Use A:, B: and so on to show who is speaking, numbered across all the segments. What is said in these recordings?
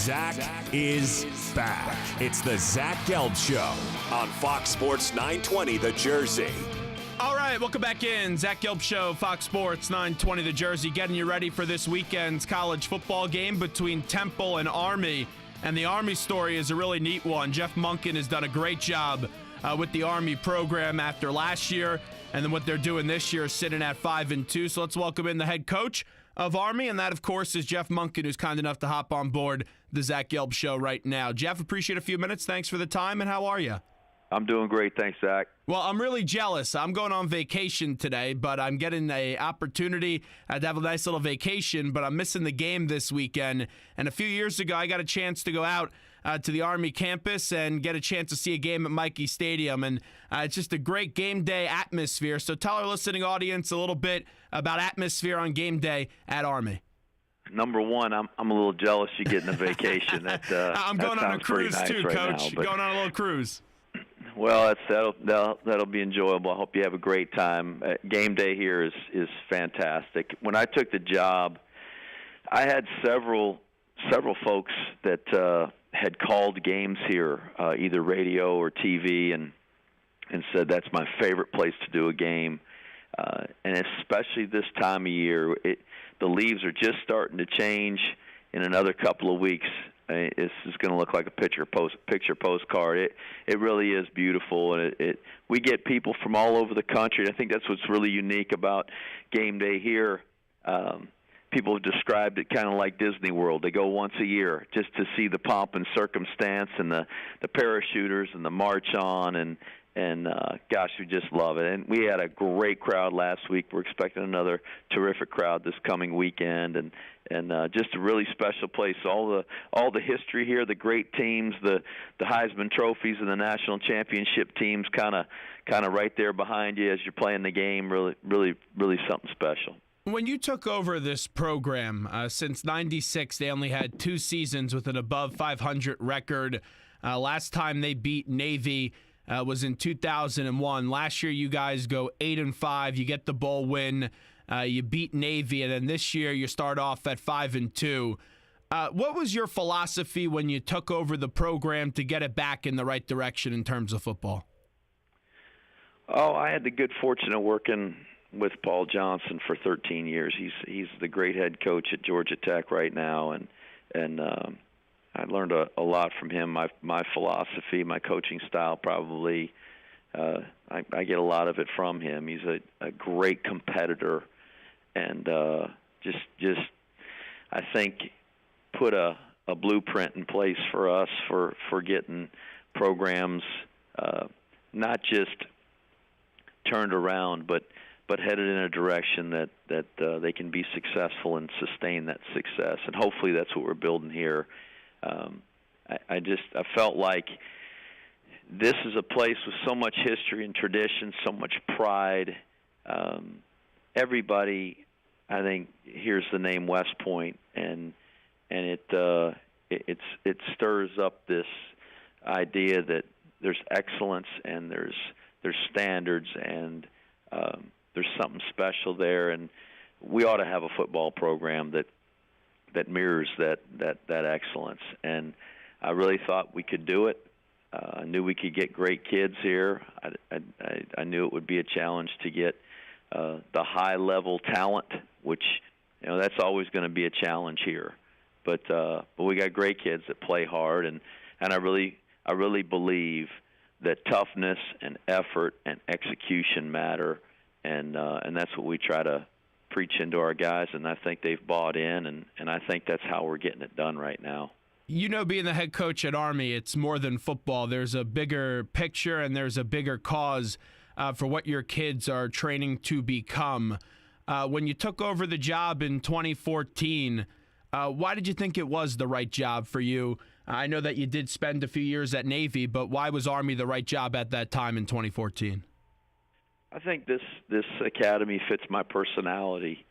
A: Zach is back. It's the Zach Gelb Show on Fox Sports 920 The Jersey.
B: All right, welcome back in. Zach Gelb Show, Fox Sports 920 The Jersey, getting you ready for this weekend's college football game between Temple and Army. And the Army story is a really neat one. Jeff Monken has done a great job with the Army program after last year, and then what they're doing this year, sitting at 5-2. So let's welcome in the head coach of Army, and that, of course, is Jeff Monken, who's kind enough to hop on board the Zach Gelb Show right now. Jeff, appreciate a few minutes. Thanks for the time, and how are you?
C: I'm doing great. Thanks, Zach.
B: Well, I'm really jealous. I'm going on vacation today, but I'm getting an opportunity to have a nice little vacation, but I'm missing the game this weekend. And a few years ago, I got a chance to go out to the Army campus and get a chance to see a game at Michie Stadium. And it's just a great game day atmosphere. So tell our listening audience a little bit about atmosphere on game day at Army.
C: Number one, I'm a little jealous you getting a vacation.
B: I'm going on a cruise
C: nice
B: too,
C: right
B: Coach.
C: Now,
B: going on a little cruise.
C: Well, that'll be enjoyable. I hope you have a great time. Game day here is fantastic. When I took the job, I had several folks that had called games here, either radio or TV, and said that's my favorite place to do a game. And especially this time of year, the leaves are just starting to change. In another couple of weeks, this is going to look like a picture postcard. It really is beautiful, and we get people from all over the country. And I think that's what's really unique about game day here. People have described it kind of like Disney World. They go once a year just to see the pomp and circumstance and the parachuters and the march on, and gosh, we just love it. And we had a great crowd last week. We're expecting another terrific crowd this coming weekend, and just a really special place. All the history here, the great teams, the Heisman trophies, and the national championship teams, kind of right there behind you as you're playing the game. Really something special.
B: When you took over this program, since '96, they only had 2 seasons with an above 500 record. Last time they beat Navy was in 2001. Last year, you guys go 8-5. You get the bowl win. You beat Navy, and then this year you start off at 5-2. What was your philosophy when you took over the program to get it back in the right direction in terms of football?
C: Oh, I had the good fortune of working with Paul Johnson for 13 years. He's the great head coach at Georgia Tech right now, and I learned a lot from him. My philosophy, my coaching style, probably I get a lot of it from him. He's a great competitor, and just I think put a blueprint in place for us for getting programs not just turned around, but headed in a direction that they can be successful and sustain that success. And hopefully that's what we're building here. I felt like this is a place with so much history and tradition, so much pride. Everybody, I think, hears the name West Point, and it stirs up this idea that there's excellence and there's standards, and there's something special there, and we ought to have a football program that mirrors that excellence. And I really thought we could do it. I knew we could get great kids here. I knew it would be a challenge to get the high-level talent, which that's always going to be a challenge here. But we got great kids that play hard, and I really believe that toughness and effort and execution matter, and that's what we try to preach into our guys, and I think they've bought in, and I think that's how we're getting it done right now.
B: Being the head coach at Army, it's more than football. There's a bigger picture, and there's a bigger cause for what your kids are training to become. When you took over the job in 2014, why did you think it was the right job for you? I know that you did spend a few years at Navy, but why was Army the right job at that time in 2014?
C: I think this academy fits my personality.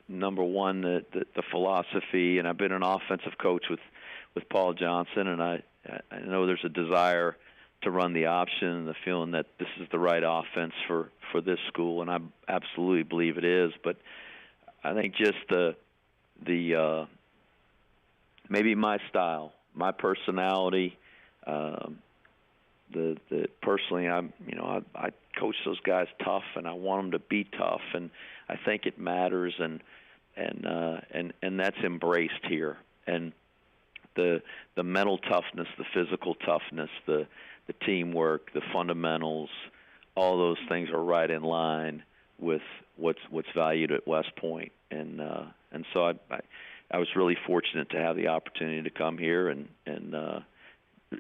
C: Number one, the philosophy, and I've been an offensive coach with Paul Johnson, and I know there's a desire to run the option and the feeling that this is the right offense for this school, and I absolutely believe it is. But I think just the maybe my style, my personality. Personally, I coach those guys tough, and I want them to be tough, and I think it matters, and that's embraced here. And the mental toughness, the physical toughness, the teamwork, the fundamentals, all those things are right in line with what's valued at West Point. And so I was really fortunate to have the opportunity to come here and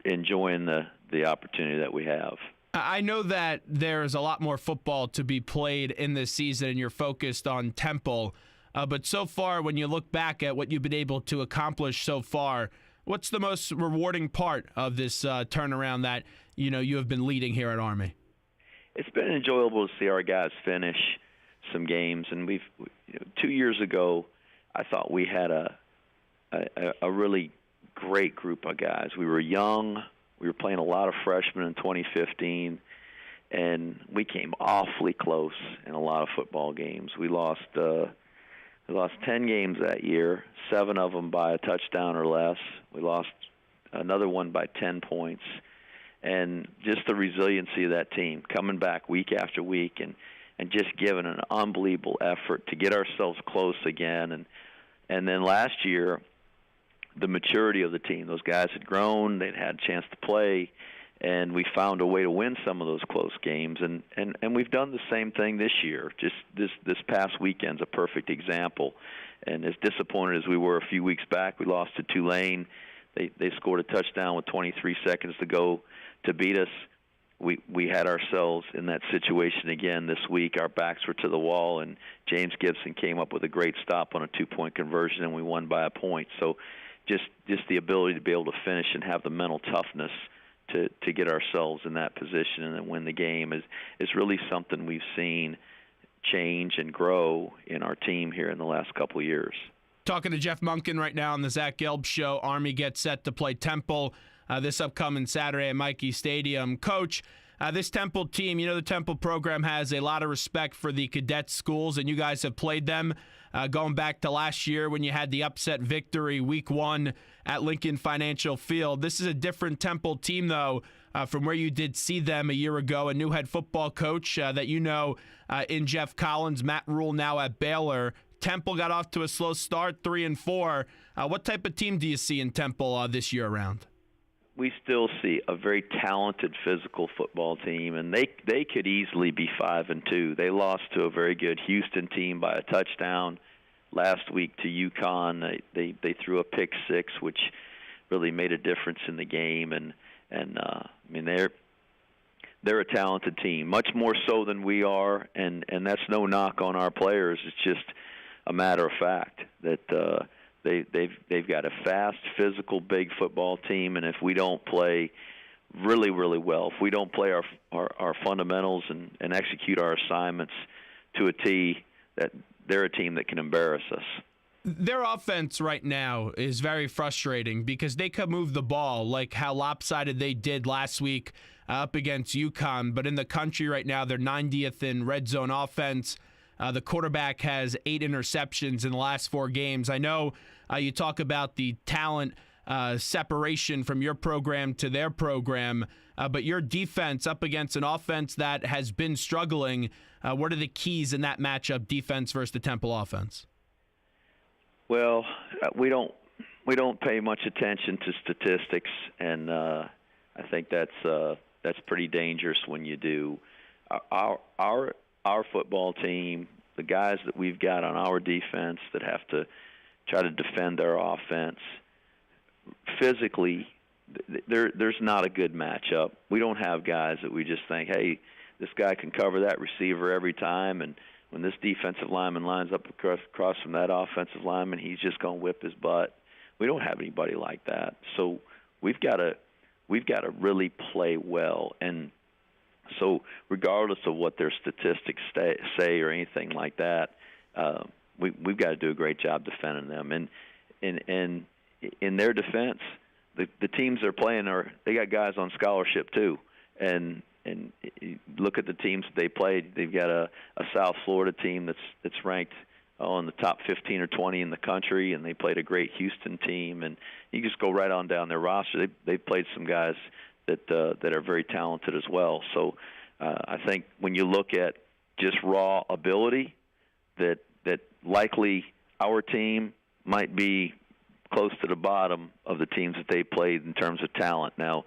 C: enjoying the opportunity that we have.
B: I know that there's a lot more football to be played in this season, and you're focused on Temple. But so far, when you look back at what you've been able to accomplish so far, what's the most rewarding part of this turnaround that you have been leading here at Army?
C: It's been enjoyable to see our guys finish some games, and 2 years ago, I thought we had a really great group of guys. We were young. We were playing a lot of freshmen in 2015, and we came awfully close in a lot of football games. We lost 10 games that year, 7 of them by a touchdown or less. We lost another one by 10 points. And just the resiliency of that team, coming back week after week and just giving an unbelievable effort to get ourselves close again. And then last year, the maturity of the team. Those guys had grown, they'd had a chance to play, and we found a way to win some of those close games. And we've done the same thing this year. Just this past weekend's a perfect example. And as disappointed as we were a few weeks back, we lost to Tulane. They scored a touchdown with 23 seconds to go to beat us. We had ourselves in that situation again this week. Our backs were to the wall, and James Gibson came up with a great stop on a 2-point conversion, and we won by a point. So just the ability to be able to finish and have the mental toughness to get ourselves in that position and then win the game is really something we've seen change and grow in our team here in the last couple of years.
B: Talking to Jeff Monken right now on the Zach Gelb Show. Army gets set to play Temple this upcoming Saturday at Michie Stadium. Coach, this Temple team, the Temple program has a lot of respect for the cadet schools, and you guys have played them going back to last year when you had the upset victory week 1 at Lincoln Financial Field. This is a different Temple team, though, from where you did see them a year ago. A new head football coach that in Jeff Collins, Matt Rule now at Baylor. Temple got off to a slow start, 3-4. What type of team do you see in Temple this year around?
C: We still see a very talented physical football team, and they could easily be 5-2. They lost to a very good Houston team by a touchdown last week to UConn. They threw a pick 6, which really made a difference in the game, and they're a talented team, much more so than we are, and that's no knock on our players. It's just a matter of fact that they've got a fast, physical, big football team, and if we don't play really, really well, if we don't play our fundamentals and execute our assignments to a T, that they're a team that can embarrass us.
B: Their offense right now is very frustrating because they could move the ball like how lopsided they did last week up against UConn, but in the country right now, they're 90th in red zone offense. The quarterback has 8 interceptions in the last 4 games. I know you talk about the talent separation from your program to their program, but your defense up against an offense that has been struggling, what are the keys in that matchup, defense versus the Temple offense?
C: Well, we don't pay much attention to statistics, and I think that's pretty dangerous when you do. Our football team, the guys that we've got on our defense that have to try to defend their offense, physically, there's not a good matchup. We don't have guys that we just think, hey, this guy can cover that receiver every time, and when this defensive lineman lines up across from that offensive lineman, he's just going to whip his butt. We don't have anybody like that. So we've got to really play well. And so regardless of what their statistics say or anything like that, we've got to do a great job defending them. And in their defense, the teams they're playing they got guys on scholarship too. And look at the teams that they played. They've got a South Florida team that's ranked in the top 15 or 20 in the country, and they played a great Houston team. And you just go right on down their roster. They played some guys that are very talented as well. So I think when you look at just raw ability, that likely our team might be close to the bottom of the teams that they played in terms of talent. Now,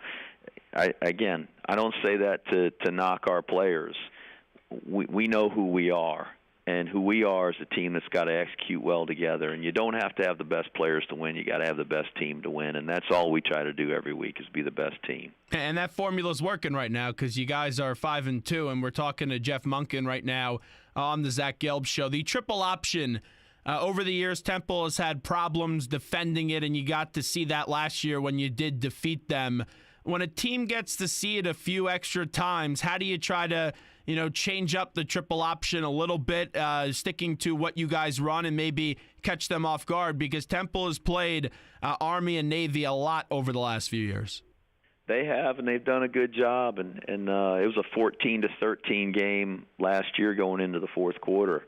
C: I don't say that to knock our players. We know who we are, and who we are is a team that's got to execute well together. And you don't have to have the best players to win. You got to have the best team to win, and that's all we try to do every week is be the best team.
B: And that formula's working right now because you guys are 5-2, and we're talking to Jeff Monken right now on the Zach Gelb Show. The triple option. Over the years, Temple has had problems defending it, and you got to see that last year when you did defeat them. When a team gets to see it a few extra times, how do you try to, change up the triple option a little bit, sticking to what you guys run and maybe catch them off guard? Because Temple has played Army and Navy a lot over the last few years.
C: They have, and they've done a good job. And it was a 14-13 game last year going into the fourth quarter.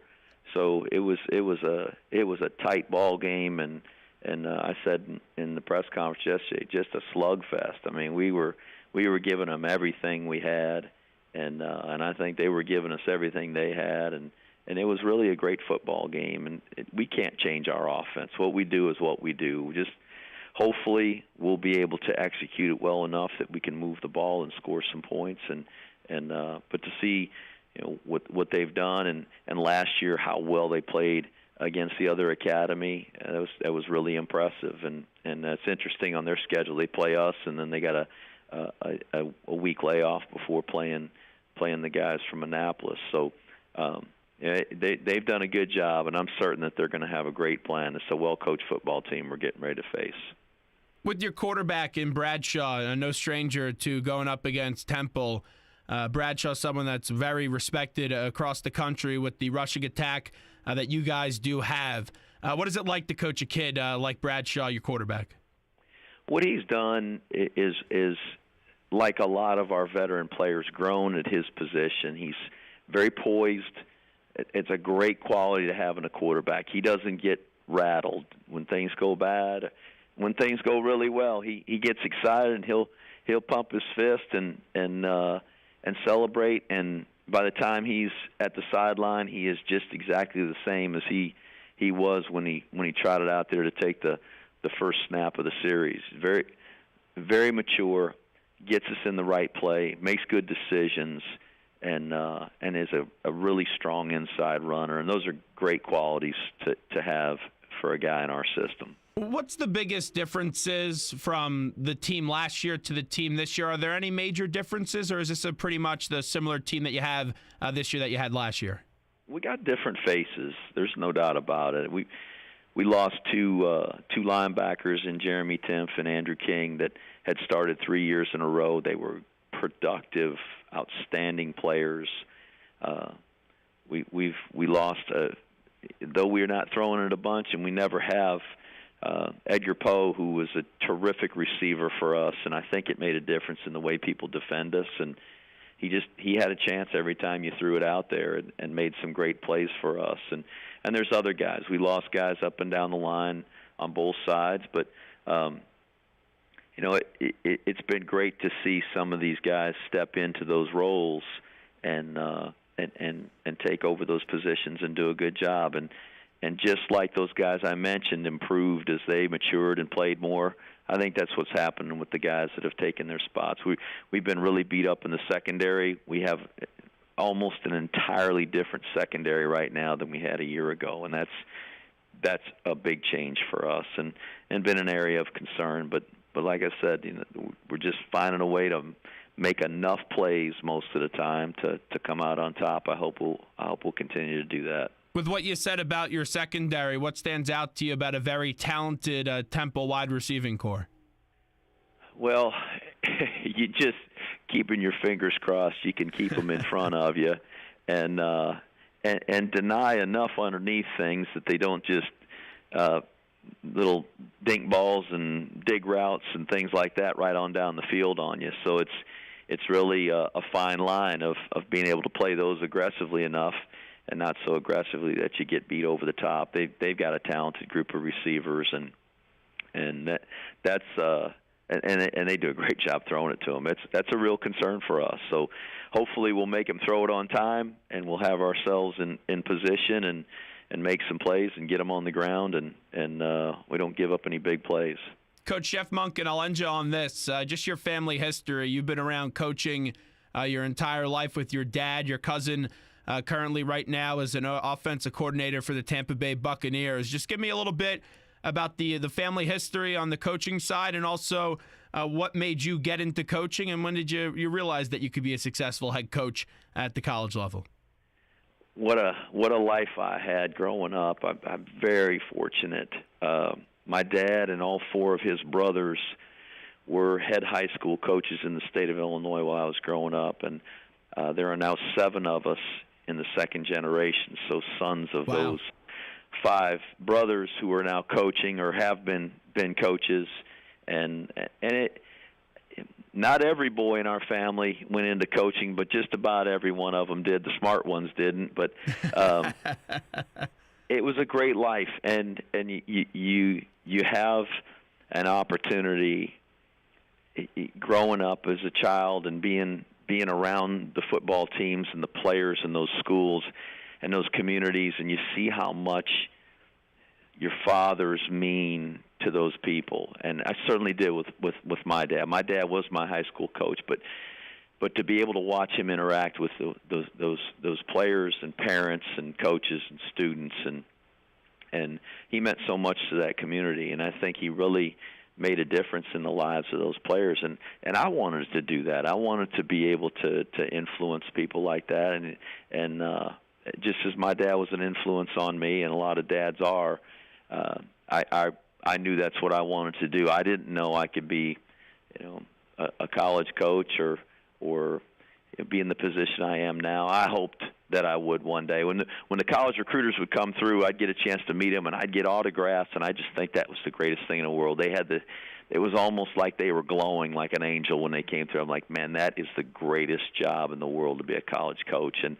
C: So it was a tight ball game, and I said in the press conference yesterday, just a slugfest. I mean, we were giving them everything we had, and I think they were giving us everything they had, and it was really a great football game. And we can't change our offense. What we do is what we do. Just hopefully we'll be able to execute it well enough that we can move the ball and score some points, but to see what they've done, and last year how well they played against the other academy, that was really impressive. And that's interesting on their schedule. They play us, and then they got a week layoff before playing the guys from Annapolis. So they've done a good job, and I'm certain that they're going to have a great plan. It's a well-coached football team we're getting ready to face.
B: With your quarterback in Bradshaw, no stranger to going up against Temple. Bradshaw, someone that's very respected across the country with the rushing attack that you guys do have. What is it like to coach a kid like Bradshaw, your quarterback?
C: What he's done is like a lot of our veteran players, grown at his position. He's very poised. It's a great quality to have in a quarterback. He doesn't get rattled when things go bad. When things go really well, he gets excited, and he'll pump his fist and celebrate, and by the time he's at the sideline, he is just exactly the same as he was when he trotted out there to take the first snap of the series. Very, very mature, gets us in the right play, makes good decisions, and is a really strong inside runner. And those are great qualities to have for a guy in our system.
B: What's the biggest differences from the team last year to the team this year? Are there any major differences, or is this pretty much the similar team that you have this year that you had last year?
C: We got different faces. There's no doubt about it. We lost two linebackers in Jeremy Timpf and Andrew King that had started 3 years in a row. They were productive, outstanding players. We lost, though we're not throwing it a bunch, and we never have. Edgar Poe, who was a terrific receiver for us, and I think it made a difference in the way people defend us. And he had a chance every time you threw it out there, and made some great plays for us. And there's other guys. We lost guys up and down the line on both sides, but it's been great to see some of these guys step into those roles and take over those positions and do a good job. And just like those guys I mentioned improved as they matured and played more, I think that's what's happening with the guys that have taken their spots. We've been really beat up in the secondary. We have almost an entirely different secondary right now than we had a year ago, and that's a big change for us and been an area of concern. But like I said, we're just finding a way to make enough plays most of the time to come out on top. I hope we'll continue to do that.
B: With what you said about your secondary, what stands out to you about a very talented Temple wide receiving core?
C: Well, you just keeping your fingers crossed you can keep them in front of you, and deny enough underneath things that they don't just little dink balls and dig routes and things like that right on down the field on you. So it's really a fine line of being able to play those aggressively enough not so aggressively that you get beat over the top. They've got a talented group of receivers, and that's and they do a great job throwing it to them. That's a real concern for us. So hopefully we'll make them throw it on time, and we'll have ourselves in position and make some plays and get them on the ground, and we don't give up any big plays.
B: Coach Jeff Monken, I'll end you on this. Just your family history. You've been around coaching your entire life with your dad. Your cousin currently right now is an offensive coordinator for the Tampa Bay Buccaneers. Just give me a little bit about the family history on the coaching side, and also what made you get into coaching, and when did you realize that you could be a successful head coach at the college level?
C: What a life I had growing up. I'm very fortunate. My dad and all four of his brothers were head high school coaches in the state of Illinois while I was growing up, and there are now 7 of us in the second generation, so sons of
B: Wow.
C: those 5 brothers who are now coaching or have been coaches, and not every boy in our family went into coaching, but just about every one of them did. The smart ones didn't, but it was a great life, and you have an opportunity growing up as a child and being around the football teams and the players in those schools and those communities, and you see how much your fathers mean to those people. And I certainly did with my dad. My dad was my high school coach, but to be able to watch him interact with those players and parents and coaches and students, and he meant so much to that community, and I think he really made a difference in the lives of those players, and I wanted to do that. I wanted to be able to influence people like that, and just as my dad was an influence on me, and a lot of dads are, I knew that's what I wanted to do. I didn't know I could be, a college coach or be in the position I am now. I hoped that I would one day. When the college recruiters would come through, I'd get a chance to meet them, and I'd get autographs, and I just think that was the greatest thing in the world. It was almost like they were glowing like an angel when they came through. I'm like, man, that is the greatest job in the world, to be a college coach. And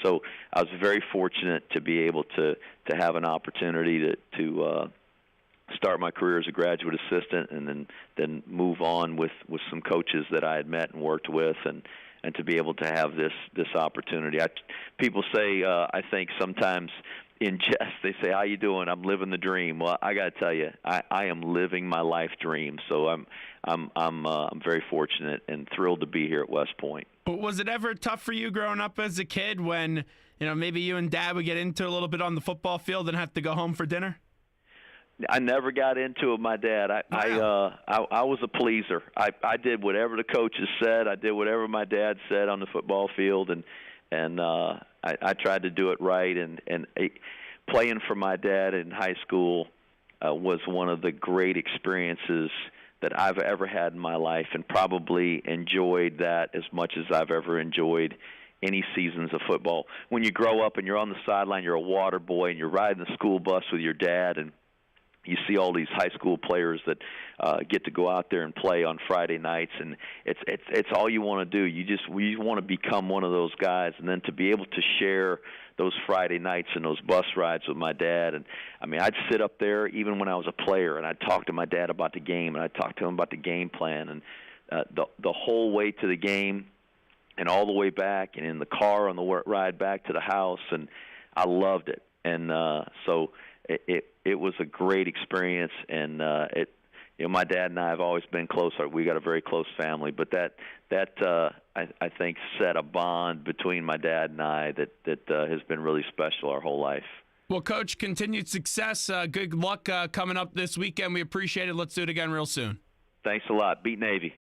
C: so I was very fortunate to be able to have an opportunity to start my career as a graduate assistant, and then move on with some coaches that I had met and worked with, and to be able to have this opportunity. People say, I think sometimes in jest, they say, "How you doing?" "I'm living the dream." Well, I got to tell you, I am living my life dream. So I'm very fortunate and thrilled to be here at West Point.
B: But was it ever tough for you growing up as a kid when maybe you and Dad would get into a little bit on the football field and have to go home for dinner?
C: I never got into it with my dad. I was a pleaser. I did whatever the coaches said. I did whatever my dad said on the football field, and I tried to do it right. And playing for my dad in high school was one of the great experiences that I've ever had in my life, and probably enjoyed that as much as I've ever enjoyed any seasons of football. When you grow up and you're on the sideline, you're a water boy, and you're riding the school bus with your dad, and you see all these high school players that get to go out there and play on Friday nights, and it's all you want to do. You want to become one of those guys, and then to be able to share those Friday nights and those bus rides with my dad. And I mean, I'd sit up there even when I was a player, and I'd talk to my dad about the game, and I'd talk to him about the game plan, and the whole way to the game and all the way back, and in the car on the ride back to the house, and I loved it. And so it was a great experience, and my dad and I have always been close. We got a very close family, but that I think set a bond between my dad and I that has been really special our whole life.
B: Well, Coach, continued success. Good luck coming up this weekend. We appreciate it. Let's do it again real soon.
C: Thanks a lot. Beat Navy.